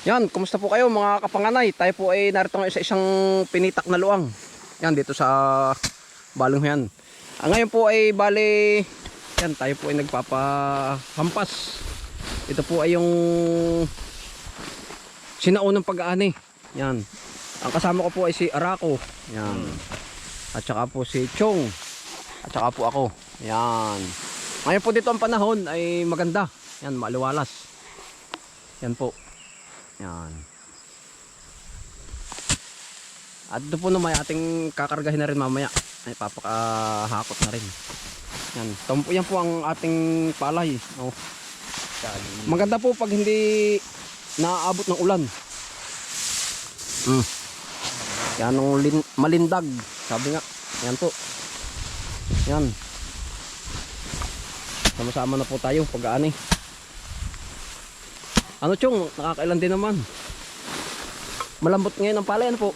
Yan, kumusta po kayo mga kapanganay? Tayo po ay narito ngayon sa isang pinitak na luang. Yan, dito sa balong yan. Ngayon po ay bali, yan, tayo po ay nagpapahampas. Ito po ay yung sinaunang pag-aani. Yan. Ang kasama ko po ay si Arako. Yan. At saka po si Chong. At saka po ako. Yan. Ngayon po dito ang panahon ay maganda. Yan, maaliwalas. Yan po. Yan. At ito po naman ating kakargahin na rin mamaya. Ay papakahakot na rin. Yan. Yan po ang ating palay. Oh. Maganda po pag hindi naaabot ng ulan. Yan ang malindag. Sabi nga. Yan po. Yan. Sama-sama na po tayo pag-aani. Ano Chong, nakakailan din naman. Malambot ngayon ang palay, ano po?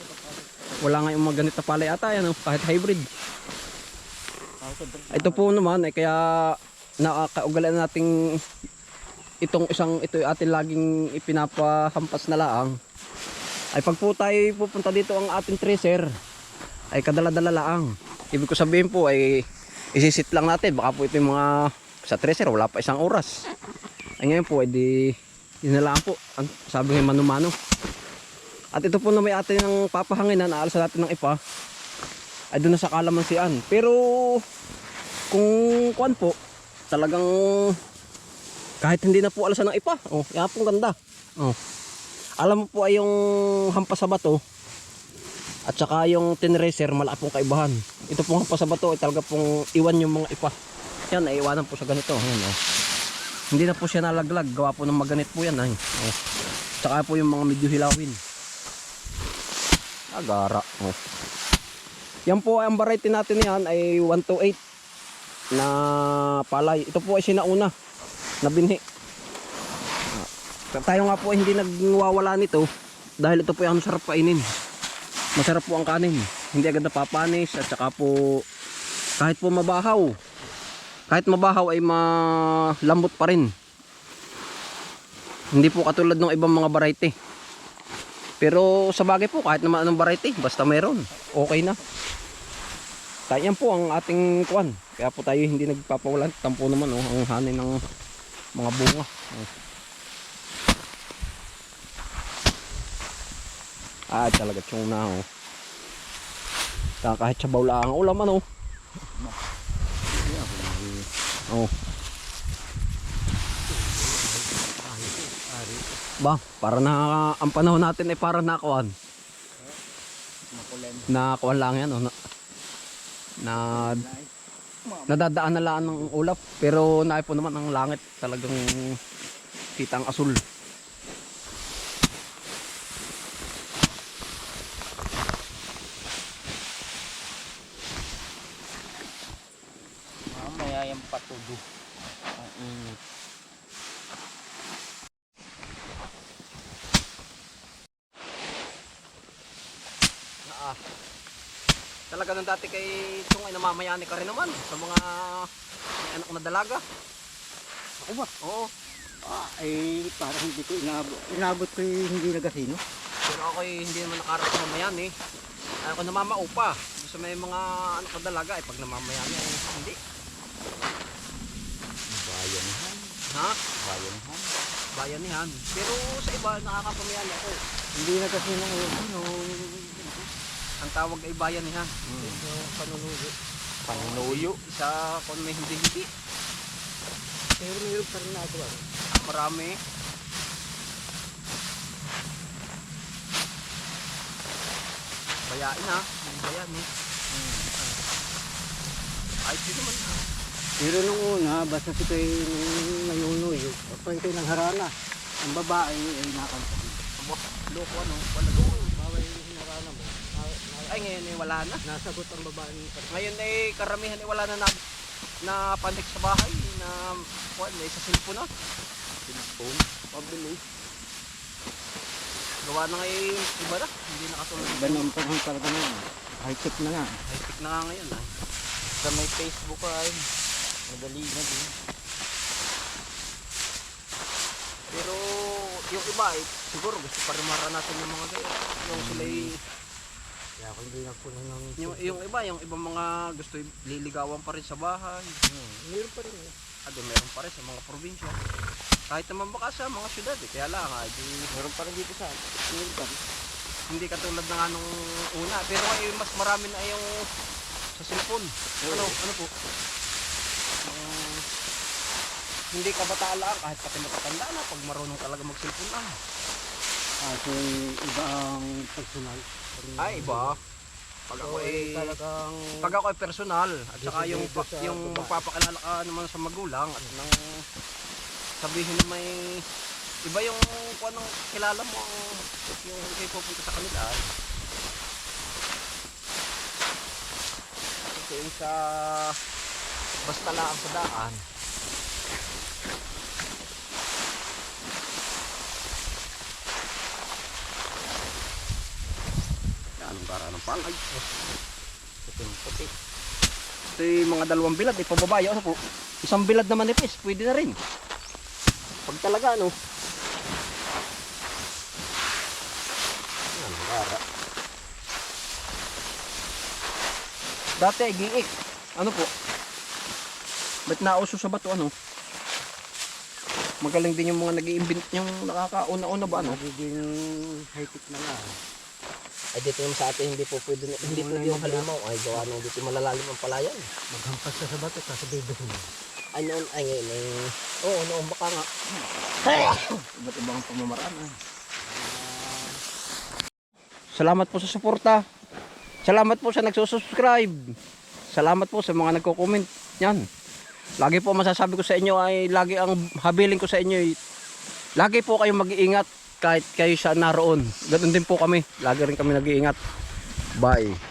Wala ngayong mga ganito palay ata, yan, kahit hybrid. Ito po naman, kaya nakakaugalan nating ito atin laging ipinapahampas na laang. Ay pag po tayo pupunta dito ang ating tracer, ay kadala-dala laang. Ibig ko sabihin po ay isisit lang natin, baka po ito yung mga sa tracer, wala pa isang oras. Ay ngayon po, edi yun na lang po, sabi ng mano-mano. At ito po na may atin ng papahanginan, aalsa natin ng ipa, ay doon na sa kalamansian. Pero kung kuan po, talagang kahit hindi na po alsa ng ipa, oh, yan pong ganda. Oh. Alam mo po ay yung hampas sa bato at saka yung tinracer, malaki pong kaibahan. Ito pong hampas sa bato ay talaga pong iwan yung mga ipa. Yan, ay iwanan po sa ganito. Yan, oh. Hindi na po siya nalaglag, gawa po ng maganit po yan. Ay. Oh. Tsaka po yung mga medyo hilawin. Agara. Oh. Yan po ang variety natin yan ay 128 na palay. Ito po ay sinauna na binhi. Tayo nga po ay hindi nagwawala nito dahil ito po ay masarap painin. Masarap po ang kanin. Hindi agad napapanis at saka po kahit po mabahaw. Kahit mabahaw ay malambot pa rin. Hindi po katulad ng ibang mga variety. Pero sa bagay po kahit naman anong variety, basta mayroon, okay na. Kaya yan po ang ating kuwan. Kaya po tayo hindi nagpapawalan. Tampo naman oh, ang hanin ng mga bunga. Ah, talaga tiyong na oh. Kahit sabaw lang ang ulam ano. Oh. Ba, para na ang panahon natin ay para nakuan. Nakuan lang yan, oh. Nadadaan na lang ng ulap, pero naipo naman ang langit, talagang kitang asul. Mamaya yung patudo. Ang init. Talaga nung dati kay Chong ay namamayani ka rin naman sa mga may anak na dalaga. Ako ba? Oo. Ay parang hindi ko inabot. Inabot ko yung hindi nagasino. Pero ako hindi naman nakarating mamayani. Ako namamaupa. Gusto may mga anak na dalaga ay pag namamayani ay hindi. Bayanihan. Ha? Bayanihan. Bayanihan. Pero sa iba nakakapamayani ako. Hindi nagasino ko. Ang tawag ay bayanihan. Panunuyo. Panunuyo. Isa kung may hindi. Pero mayroon pa rin nagawa. Marami. Bayain ha. Bayan eh. Ay, di naman ha. Pero nung una, basta si kayo mayunuyo. Pag kayo ng harana, ang babae ay nakanta. Loko ano? Palago. Bawal yung hinarana mo. Ay, ngayon ay wala na. Nasagot ang babae niya. Ngayon ay karamihan ay wala na panik sa bahay. Na sa cellphone na. Cellphone? Pabili. Gawa na ngayon iba na. Hindi nakatulog. Iba na ang panahon talaga na. High-tech na nga. High-tech na nga ngayon. Sa may Facebook ay madali na din. Pero Yung iba siguro gusto pa rin maranasan yung mga ganyan. Yung sila Kaya ako hindi nagpunan ng... yung iba, yung ibang mga gusto liligawan pa rin sa bahay. Meron pa rin eh. Meron pa rin sa mga probinsya. Kahit naman baka sa mga syudad kaya lang Meron pa rin dito sa Milton. hindi katulad ng anong una. Pero mas marami na yung sa cellphone. Ano po? Hindi kabataan lang, kahit pati matatanda na pag marunong talaga mag-cellphone na. Kasi iba ang personal. Iba. Pag ako talagang... pag ako personal at saka yung Desidido sa magpapakilala ka naman sa magulang at nang sabihin na may iba yung kung anong kilala mo yung kayo pupunta sa kanila. Kasi yung sa basta lang sa daan. Anong gara ng palay? puti. Ito yung mga dalawang bilad, ipababaya ko po. Isang bilad naman nipis, pwede na rin. Pag talaga ano. Anong gara? Dati ay giik. Ano po? Ba't nauso sa bato ano? Magaling din yung mga nag-i-invent yung nakakauna-una ba ano? Nagiging high-tech na nga. Ay dito yung sa atin hindi po pwede yung halimaw ay gawa nung dito malalalim ang palayan. Maghampas ka sa bato kasi bebe mo. Ay noon ay ngayon noon baka nga. Iba't ibang pamamaraan Salamat po sa suporta. Salamat po sa nagsusubscribe. Salamat po sa mga nagko-comment. Yan. Lagi po masasabi ko sa inyo ay lagi ang habiling ko sa inyo ay lagi po kayong mag-iingat kahit kayo sa naroon. Ganoon din po kami. Lagi rin kami nag-iingat. Bye.